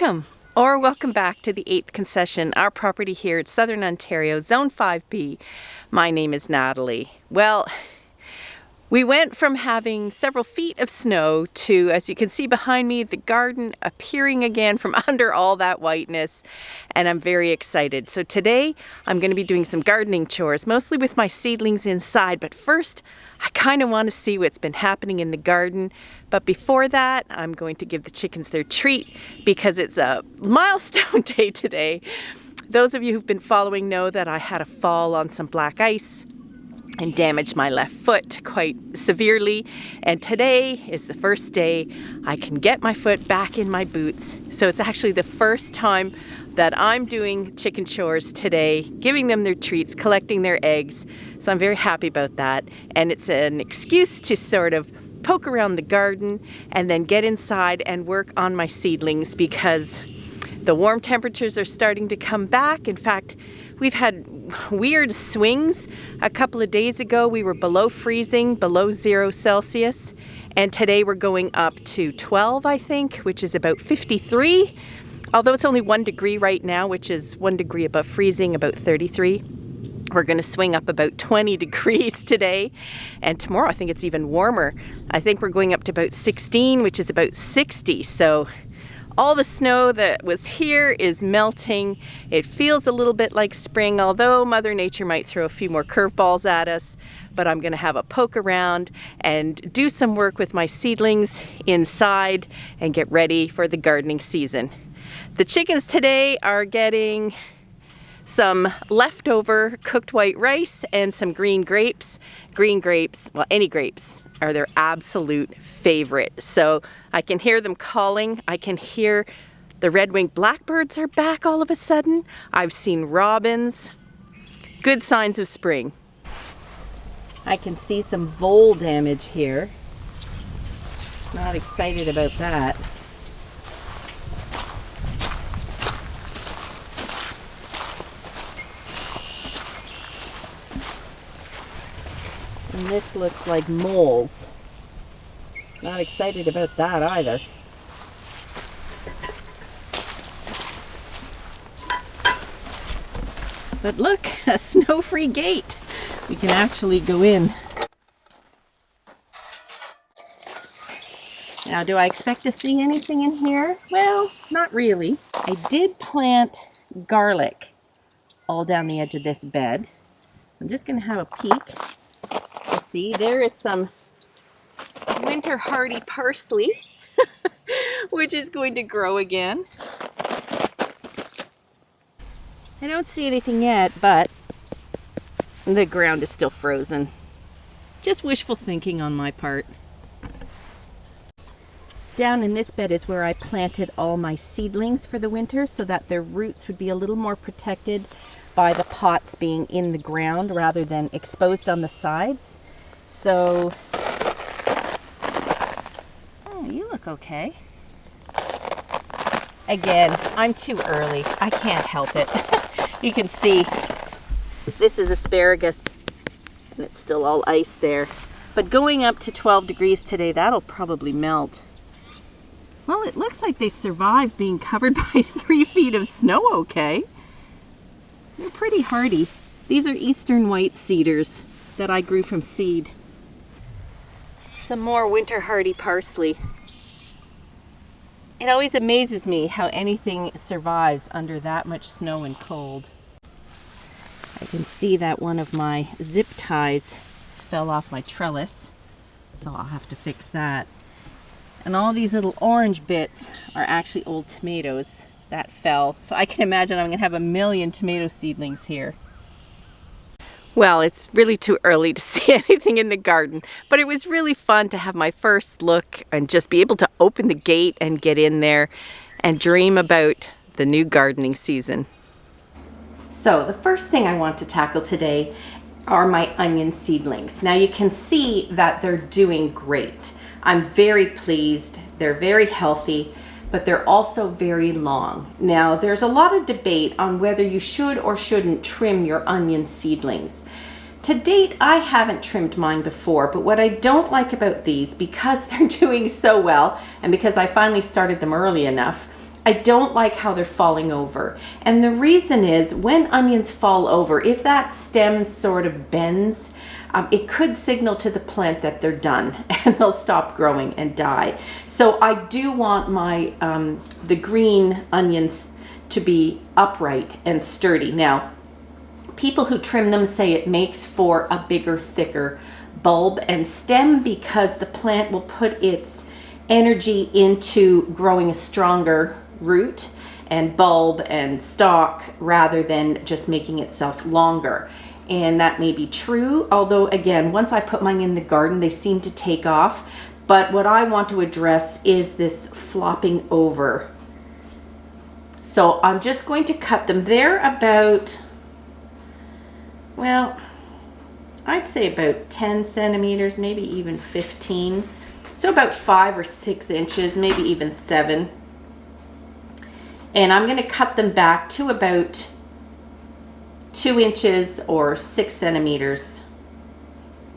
Welcome or welcome back to the 8th concession, our property here at Southern Ontario, Zone 5B. My name is Natalie. Well, we went from having several feet of snow to, as you can see behind me, the garden appearing again from under all that whiteness, and I'm very excited. So today I'm going to be doing some gardening chores, mostly with my seedlings inside, but first I kind of want to see what's been happening in the garden. But before that, I'm going to give the chickens their treat because it's a milestone day today. Those of you who've been following know that I had a fall on some black ice and damaged my left foot quite severely. And today is the first day I can get my foot back in my boots. So it's actually the first time that I'm doing chicken chores today, giving them their treats, collecting their eggs. So I'm very happy about that. And it's an excuse to sort of poke around the garden and then get inside and work on my seedlings because the warm temperatures are starting to come back. In fact, we've had weird swings. A couple of days ago, we were below freezing, below 0 Celsius. And today we're going up to 12, I think, which is about 53. Although it's only 1 degree right now, which is 1 degree above freezing, about 33. We're going to swing up about 20 degrees today. And tomorrow, I think it's even warmer. I think we're going up to about 16, which is about 60. So all the snow that was here is melting. It feels a little bit like spring, although Mother Nature might throw a few more curveballs at us. But I'm going to have a poke around and do some work with my seedlings inside and get ready for the gardening season. The chickens today are getting some leftover cooked white rice and some green grapes. Green grapes, well, any grapes are their absolute favorite. So I can hear them calling. I can hear the red-winged blackbirds are back all of a sudden. I've seen robins. Good signs of spring. I can see some vole damage here. Not excited about that. And this looks like moles. Not excited about that either. But look, a snow-free gate. We can actually go in. Now, do I expect to see anything in here? Well, not really. I did plant garlic all down the edge of this bed. I'm just going to have a peek. See, there is some winter hardy parsley, which is going to grow again. I don't see anything yet, but the ground is still frozen. Just wishful thinking on my part. Down in this bed is where I planted all my seedlings for the winter so that their roots would be a little more protected by the pots being in the ground rather than exposed on the sides. So, oh, you look okay. Again, I'm too early. I can't help it. You can see this is asparagus and it's still all ice there. But going up to 12 degrees today, that'll probably melt. Well, it looks like they survived being covered by 3 feet of snow okay. They're pretty hardy. These are eastern white cedars that I grew from seed. Some more winter hardy parsley. It always amazes me how anything survives under that much snow and cold. I can see that one of my zip ties fell off my trellis, so I'll have to fix that. And all these little orange bits are actually old tomatoes that fell. So I can imagine I'm going to have a million tomato seedlings here. Well, it's really too early to see anything in the garden, but it was really fun to have my first look and just be able to open the gate and get in there and dream about the new gardening season. So the first thing I want to tackle today are my onion seedlings. Now you can see that they're doing great. I'm very pleased. They're very healthy, but they're also very long. Now, there's a lot of debate on whether you should or shouldn't trim your onion seedlings. To date, I haven't trimmed mine before, but what I don't like about these, because they're doing so well, and because I finally started them early enough, I don't like how they're falling over. And the reason is when onions fall over, if that stem sort of bends, it could signal to the plant that they're done and they'll stop growing and die. So I do want my the green onions to be upright and sturdy. Now, people who trim them say it makes for a bigger, thicker bulb and stem because the plant will put its energy into growing a stronger root and bulb and stalk rather than just making itself longer. And that may be true, although again, once I put mine in the garden, they seem to take off. But what I want to address is this flopping over. So I'm just going to cut them. They're about, well, I'd say about 10 centimeters, maybe even 15. So about 5 or 6 inches, maybe even 7. And I'm going to cut them back to about 2 inches or 6 centimeters,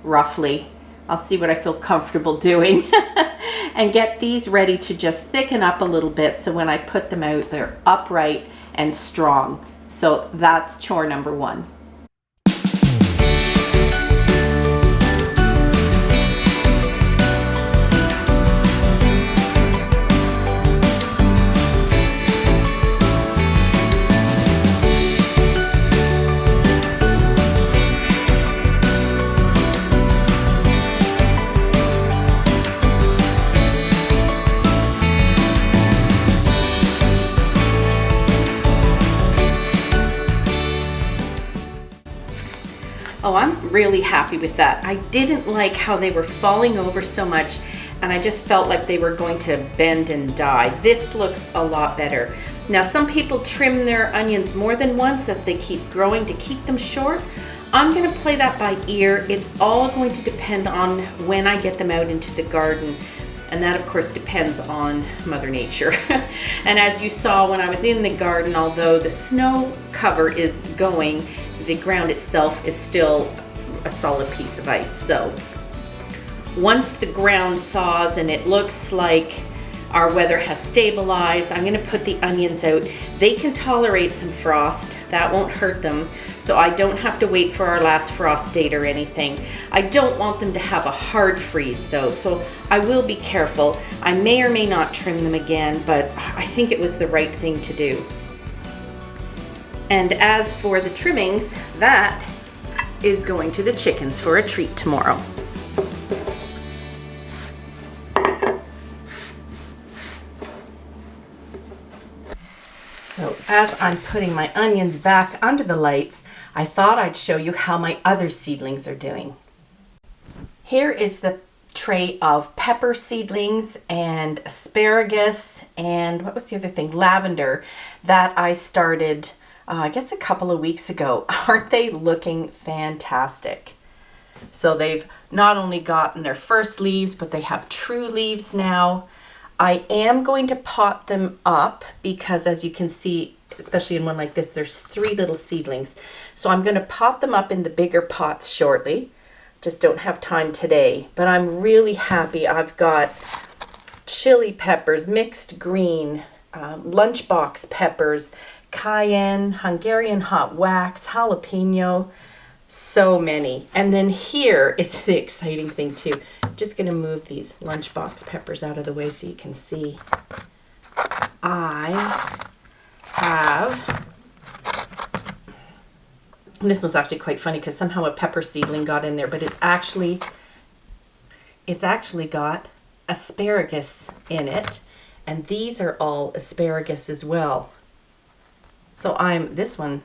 roughly. I'll see what I feel comfortable doing. And get these ready to just thicken up a little bit so when I put them out, they're upright and strong. So that's chore number 1. Oh, I'm really happy with that. I didn't like how they were falling over so much, and I just felt like they were going to bend and die. This looks a lot better. Now, some people trim their onions more than once as they keep growing to keep them short. I'm gonna play that by ear. It's all going to depend on when I get them out into the garden. And that of course depends on Mother Nature. And as you saw when I was in the garden, although the snow cover is going, the ground itself is still a solid piece of ice. So once the ground thaws and it looks like our weather has stabilized, I'm gonna put the onions out. They can tolerate some frost, that won't hurt them. So I don't have to wait for our last frost date or anything. I don't want them to have a hard freeze though, so I will be careful. I may or may not trim them again, but I think it was the right thing to do. And as for the trimmings, that is going to the chickens for a treat tomorrow. So as I'm putting my onions back under the lights, I thought I'd show you how my other seedlings are doing. Here is the tray of pepper seedlings and asparagus and what was the other thing? Lavender that I started I guess a couple of weeks ago. Aren't they looking fantastic? So they've not only gotten their first leaves, but they have true leaves now. I am going to pot them up because as you can see, especially in one like this, there's 3 little seedlings. So I'm going to pot them up in the bigger pots shortly. Just don't have time today, but I'm really happy. I've got chili peppers, mixed green, lunchbox peppers, cayenne, Hungarian hot wax, jalapeno, so many. And then here is the exciting thing too. I'm just going to move these lunchbox peppers out of the way so you can see. I have, and this was actually quite funny because somehow a pepper seedling got in there, but it's actually got asparagus in it, and these are all asparagus as well. So this one,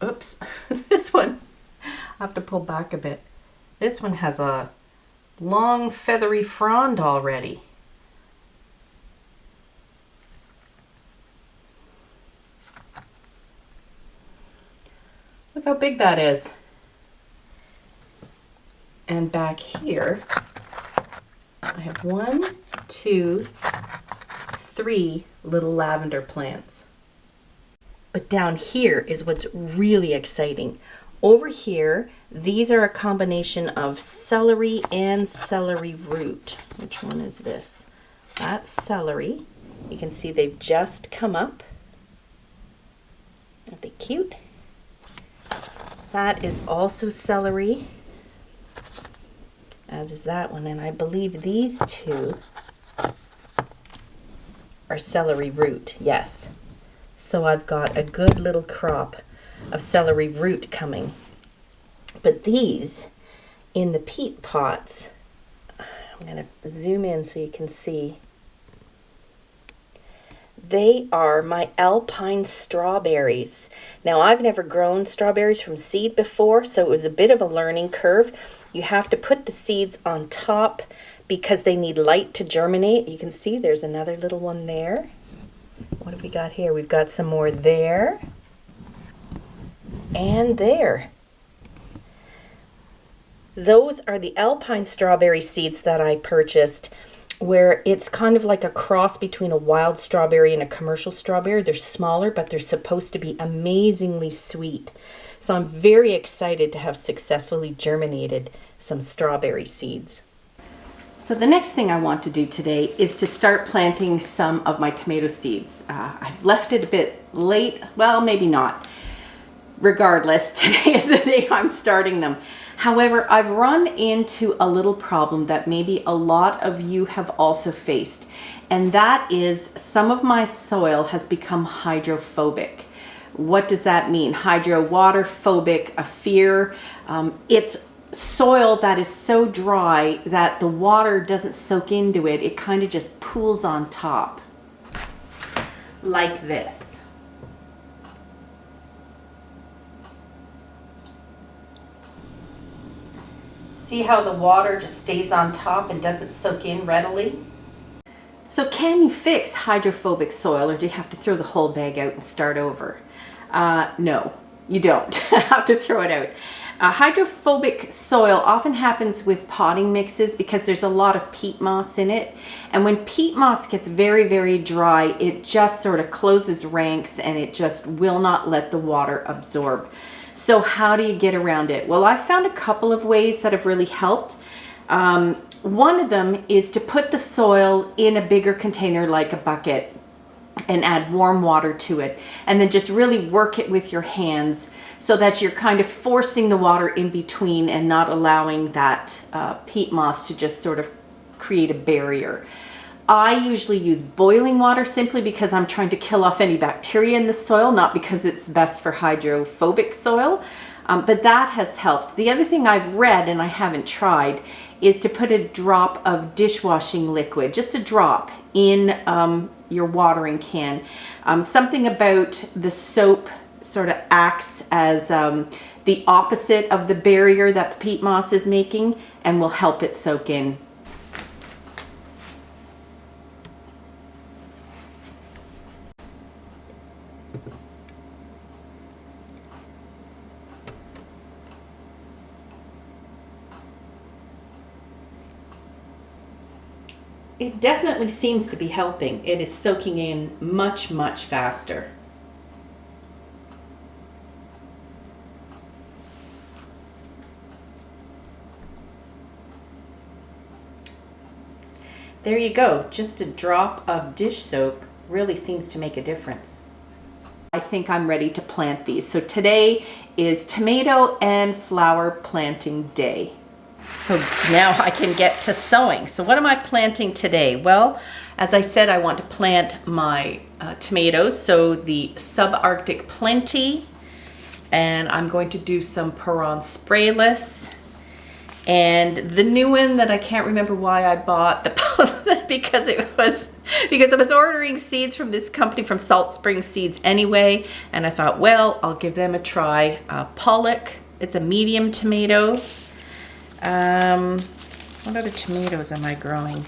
oops, this one, I have to pull back a bit. This one has a long feathery frond already. Look how big that is. And back here, I have 1, 2, 3 little lavender plants. But down here is what's really exciting. Over here, these are a combination of celery and celery root. Which one is this? That's celery. You can see they've just come up. Aren't they cute? That is also celery, as is that one, and I believe these two are celery root, yes. So I've got a good little crop of celery root coming. But these, in the peat pots, I'm going to zoom in so you can see, they are my alpine strawberries. Now, I've never grown strawberries from seed before, so it was a bit of a learning curve. You have to put the seeds on top because they need light to germinate. You can see there's another little one there. What have we got here? We've got some more there and there. Those are the alpine strawberry seeds that I purchased, where it's kind of like a cross between a wild strawberry and a commercial strawberry. They're smaller, but they're supposed to be amazingly sweet. So I'm very excited to have successfully germinated some strawberry seeds. So the next thing I want to do today is to start planting some of my tomato seeds. I've left it a bit late, well, maybe not. Regardless, today is the day I'm starting them. However, I've run into a little problem that maybe a lot of you have also faced, and that is some of my soil has become hydrophobic. What does that mean? Hydro, water, phobic, a fear. It's soil that is so dry that the water doesn't soak into it. It kind of just pools on top, like this. See how the water just stays on top and doesn't soak in readily? So can you fix hydrophobic soil, or do you have to throw the whole bag out and start over? No, you don't have to throw it out. Hydrophobic soil often happens with potting mixes because there's a lot of peat moss in it. And when peat moss gets very, very dry, it just sort of closes ranks and it just will not let the water absorb. So how do you get around it? Well, I've found a couple of ways that have really helped. One of them is to put the soil in a bigger container like a bucket and add warm water to it, and then just really work it with your hands so that you're kind of forcing the water in between and not allowing that peat moss to just sort of create a barrier. I usually use boiling water simply because I'm trying to kill off any bacteria in the soil, not because it's best for hydrophobic soil, but that has helped. The other thing I've read, and I haven't tried, is to put a drop of dishwashing liquid, just a drop, in your watering can. Something about the soap sort of acts as the opposite of the barrier that the peat moss is making and will help it soak in. It definitely seems to be helping. It is soaking in much, much faster. There you go. Just a drop of dish soap really seems to make a difference. I think I'm ready to plant these. So today is tomato and flower planting day. So now I can get to sowing. So what am I planting today? Well, as I said, I want to plant my tomatoes. So the subarctic plenty, and I'm going to do some Peron sprayless. And the new one that I can't remember why I bought, because I was ordering seeds from this company, from Salt Spring Seeds anyway, and I thought, well, I'll give them a try. Pollock, it's a medium tomato. What other tomatoes am I growing?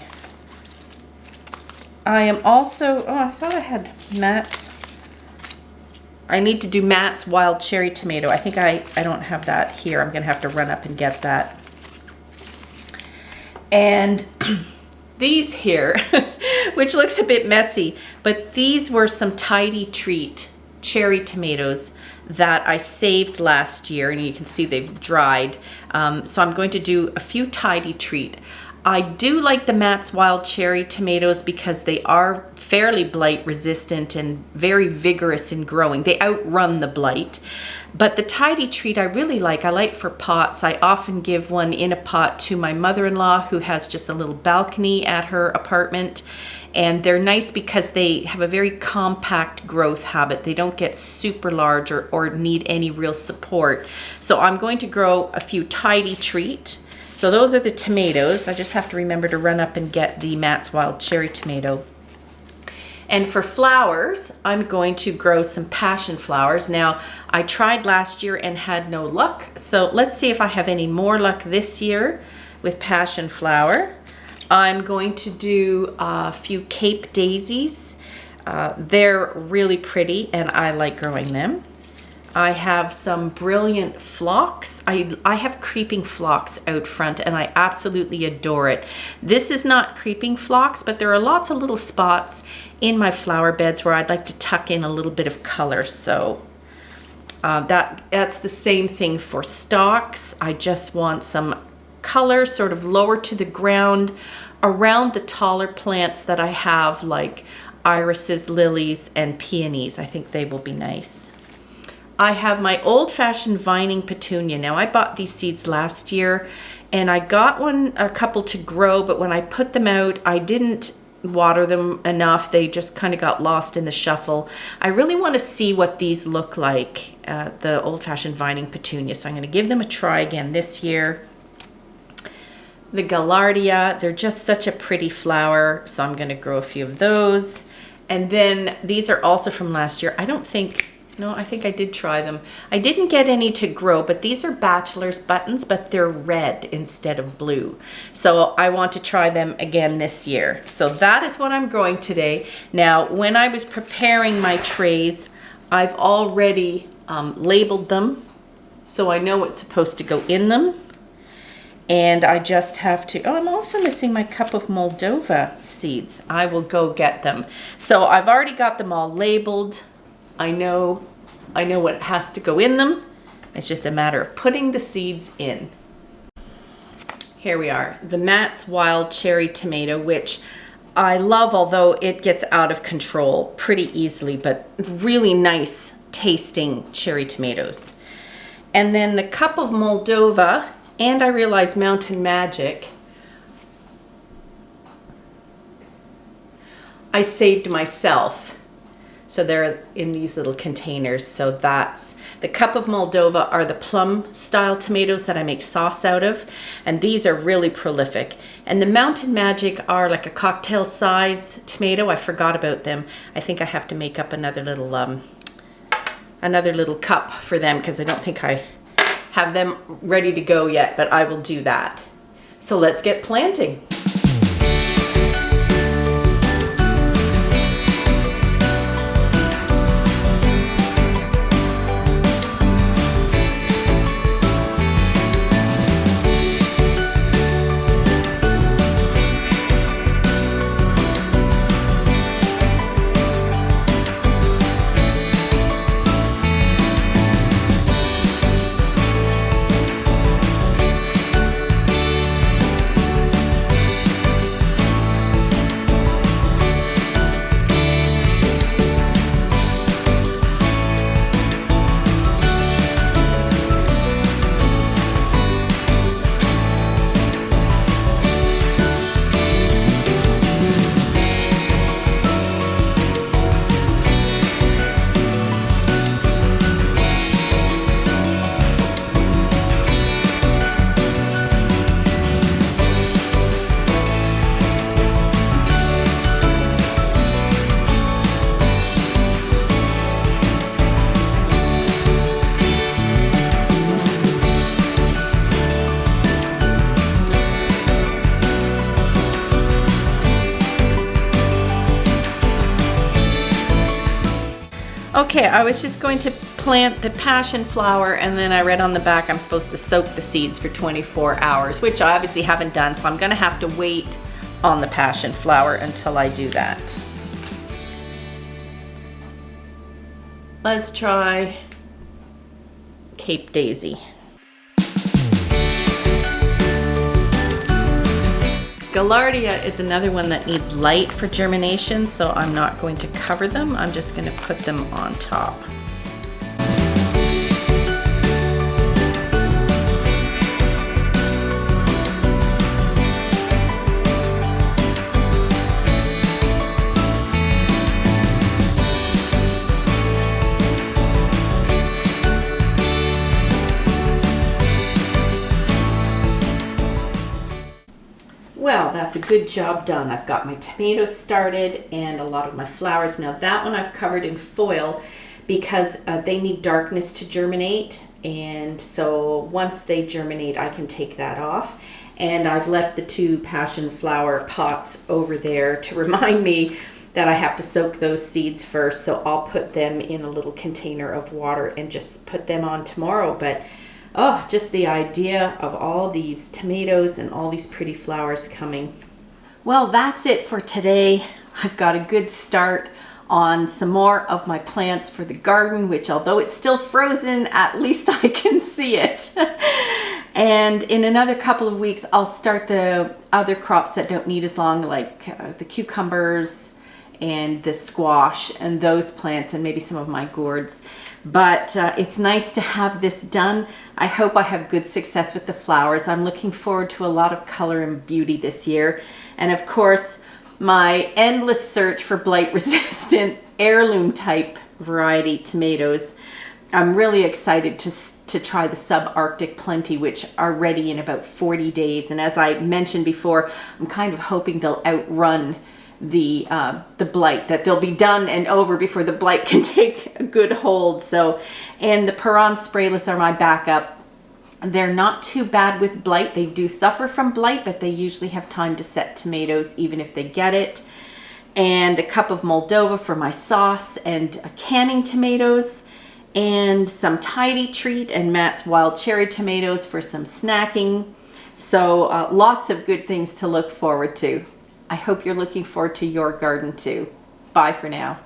I am also, I thought I had Matt's. I need to do Matt's wild cherry tomato. I think I don't have that here. I'm gonna have to run up and get that. And these here, which looks a bit messy, but these were some Tidy Treat cherry tomatoes that I saved last year, and you can see they've dried. So I'm going to do a few Tidy Treat. I do like the Matt's Wild Cherry tomatoes because they are fairly blight resistant and very vigorous in growing. They outrun the blight. But the Tidy Treat I really like. I like for pots. I often give one in a pot to my mother-in-law who has just a little balcony at her apartment. And they're nice because they have a very compact growth habit. They don't get super large or need any real support. So I'm going to grow a few Tidy Treat. So those are the tomatoes. I just have to remember to run up and get the Matt's Wild Cherry tomato. And for flowers, I'm going to grow some passion flowers. Now, I tried last year and had no luck. So let's see if I have any more luck this year with passion flower. I'm going to do a few Cape daisies. They're really pretty and I like growing them. I have some brilliant phlox. I have creeping phlox out front and I absolutely adore it. This is not creeping phlox, but there are lots of little spots in my flower beds where I'd like to tuck in a little bit of color. So that's the same thing for stalks. I just want some color sort of lower to the ground around the taller plants that I have, like irises, lilies, and peonies. I think they will be nice. I have my old-fashioned vining petunia. Now, I bought these seeds last year and I got a couple to grow, but when I put them out, I didn't water them enough. They just kind of got lost in the shuffle. I really want to see what these look like, the old-fashioned vining petunia. So I'm going to give them a try again this year. The Gaillardia, they're just such a pretty flower, so I'm going to grow a few of those. And then these are also from last year. I think I did try them. I didn't get any to grow, but these are bachelor's buttons, but they're red instead of blue. So I want to try them again this year. So that is what I'm growing today. Now, when I was preparing my trays, I've already labeled them, so I know what's supposed to go in them. And I just have to, I'm also missing my cup of Moldova seeds. I will go get them. So I've already got them all labeled. I know what has to go in them. It's just a matter of putting the seeds in. Here we are, the Matt's Wild Cherry tomato, which I love, although it gets out of control pretty easily, but really nice tasting cherry tomatoes. And then the cup of Moldova, and I realize Mountain Magic, I saved myself. So they're in these little containers. So that's the cup of Moldova are the plum style tomatoes that I make sauce out of. And these are really prolific. And the Mountain Magic are like a cocktail size tomato. I forgot about them. I think I have to make up another little cup for them because I don't think I have them ready to go yet, but I will do that. So let's get planting. Okay, I was just going to plant the passion flower and then I read on the back I'm supposed to soak the seeds for 24 hours, which I obviously haven't done, so I'm gonna have to wait on the passion flower until I do that. Let's try Cape Daisy. Gaillardia is another one that needs light for germination, so I'm not going to cover them. I'm just going to put them on top. Well, that's a good job done. I've got my tomatoes started and a lot of my flowers. Now that one I've covered in foil because they need darkness to germinate, and so once they germinate I can take that off. And I've left the 2 passion flower pots over there to remind me that I have to soak those seeds first, so I'll put them in a little container of water and just put them on tomorrow. But oh, just the idea of all these tomatoes and all these pretty flowers coming. Well, that's it for today. I've got a good start on some more of my plants for the garden, which although it's still frozen, at least I can see it. And in another couple of weeks, I'll start the other crops that don't need as long, like the cucumbers and the squash and those plants, and maybe some of my gourds. But it's nice to have this done. I hope I have good success with the flowers. I'm looking forward to a lot of color and beauty this year. And of course, my endless search for blight-resistant heirloom type variety tomatoes. I'm really excited to try the subarctic plenty, which are ready in about 40 days. And as I mentioned before, I'm kind of hoping they'll outrun the blight, that they'll be done and over before the blight can take a good hold. So, and the Peron sprayless are my backup. They're not too bad with blight. They do suffer from blight, but they usually have time to set tomatoes even if they get it. And a cup of Moldova for my sauce, and canning tomatoes, and some Tidy Treat and Matt's wild cherry tomatoes for some snacking. So lots of good things to look forward to. I hope you're looking forward to your garden too. Bye for now.